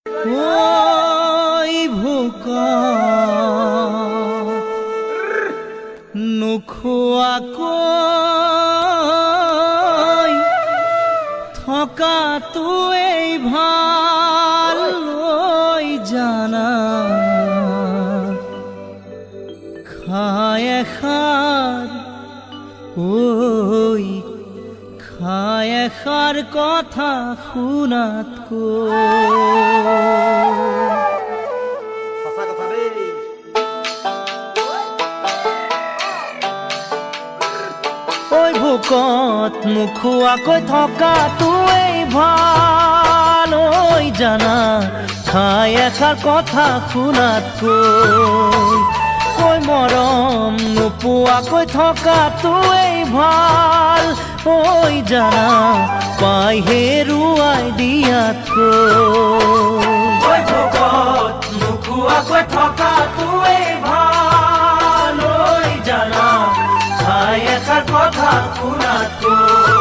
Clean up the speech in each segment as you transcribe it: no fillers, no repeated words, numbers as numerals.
ওই ভোকত নোখোৱাকৈ থকাটোৱেই ভাল লৈ জানা খায় এষাৰ ঐ খায় এষাৰ কথা শুনাতকৈ ঐ ভোকত নোখোৱাকৈ থকাটোৱেই ভাল ঐ জানা খায় এষাৰ কথা শুনাতকৈ ঐ মৰম নোপোৱাকৈ থকাটোৱেই ভাল ঐ জানা পাই হেৰুৱাই দিয়াতকৈ ঐ ভোকত নোখোৱাকৈ থকাটোৱেই ভাল ঐ জানা খায় এষাৰ কথা শুনাতকৈ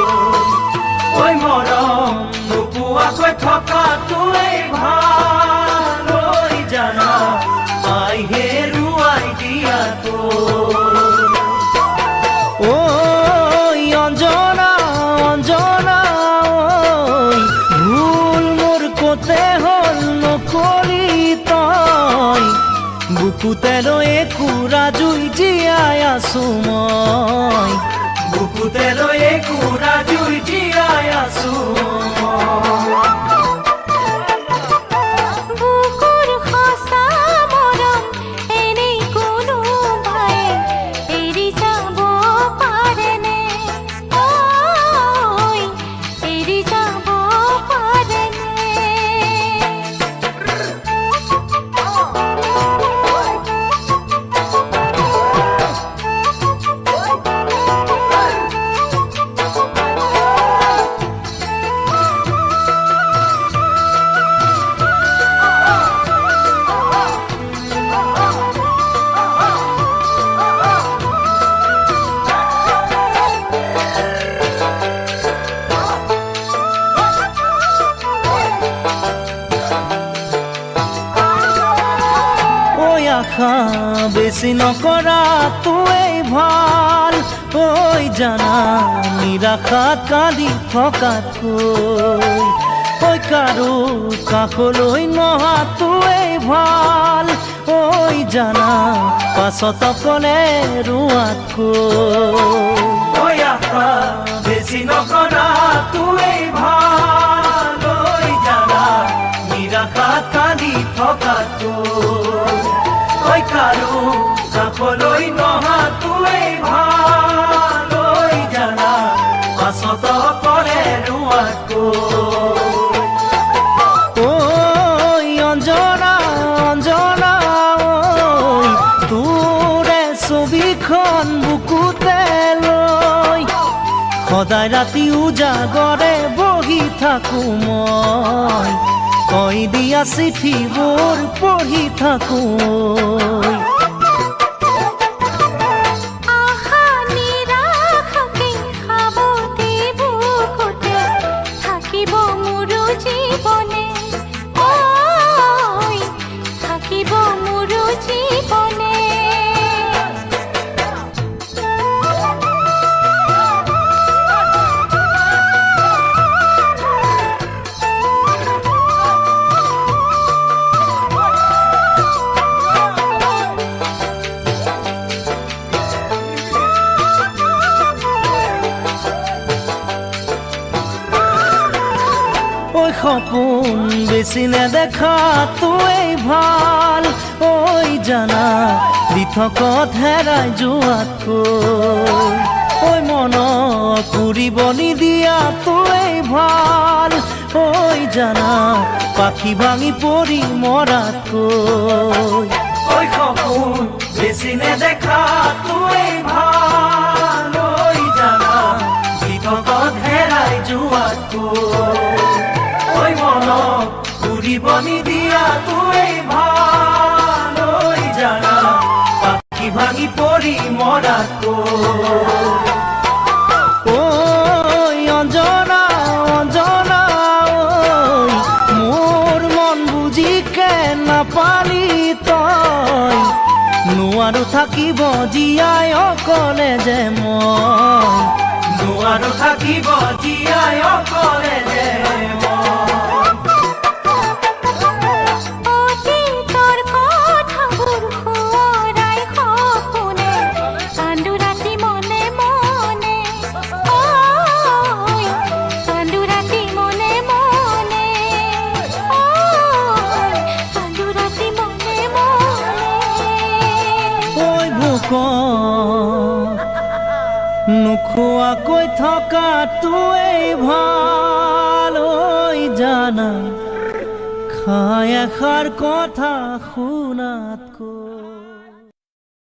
ঐ মৰম নোপোৱাকৈ থকাটোৱেই ভাল ঐ জানা পাই হেৰুৱাই দিয়াতকৈ ঐ অঞ্জনা অঞ্জনা ঐ ভুল মোৰ কতে হ'ল নকৰি তই বুকুতে লৈ একুৰা জুই জীয়াই আছো মই বুকুতে লৈ একুৰা জুই জীয়াই আছো আশা বেছি নকৰাটোৱেই ভাল ঐ জানা নিৰাশাত কালি থকাতকৈ ঐ কাৰো কাষলৈ নহাটোৱেই ভাল ঐ জানা পাছত অকলে ৰোৱাতকৈ ঐ আশা বেছি নকৰাটোৱেই ভাল ঐ জানা নিৰাশাত কালি থকাতকৈ ঐ কাৰো কাষলৈ নহাটোৱেই ভাল ঐ জানা পাছত অকলে ৰোৱাতকৈ ঐ অঞ্জনা অঞ্জনা ঐ তোৰে ছবিখন বুকুতে লৈ সদায় ৰাতি উজাগৰে বহি থাকো মই কৈ দিয়া চিঠিবোৰ পঢ়ি থাকো সপোন বেছি নেদেখাটোৱেই ভাল ঐ জানা দিঠকত হেৰাই যোৱাতকৈ ঐ মনত পুৰিব নিদিয়াটোৱেই ভাল ঐ জানা পাখি ভাঙি পৰি মৰাতকৈ ঐ সপোন বেছি নেদেখাটোৱেই ভাল ঐ জানা দিঠকত হেৰাই যোৱাতকৈ ঐ মনত পুৰিব নিদিয়াটোৱেই ভাল ঐ জানা পাখি ভাঙি পৰি মৰাতকৈ ঐ অঞ্জনা অঞ্জনা ঐ মোৰ মন বুজি নাপালি তই নোৱাৰো থাকিব জীয়াই অকলে যে মই নোৱাৰো থাকিব জীয়াই অকলে যে নোখোৱাকৈ থকাটোৱেই ভাল ঐ জানা খাই এষাৰ কথা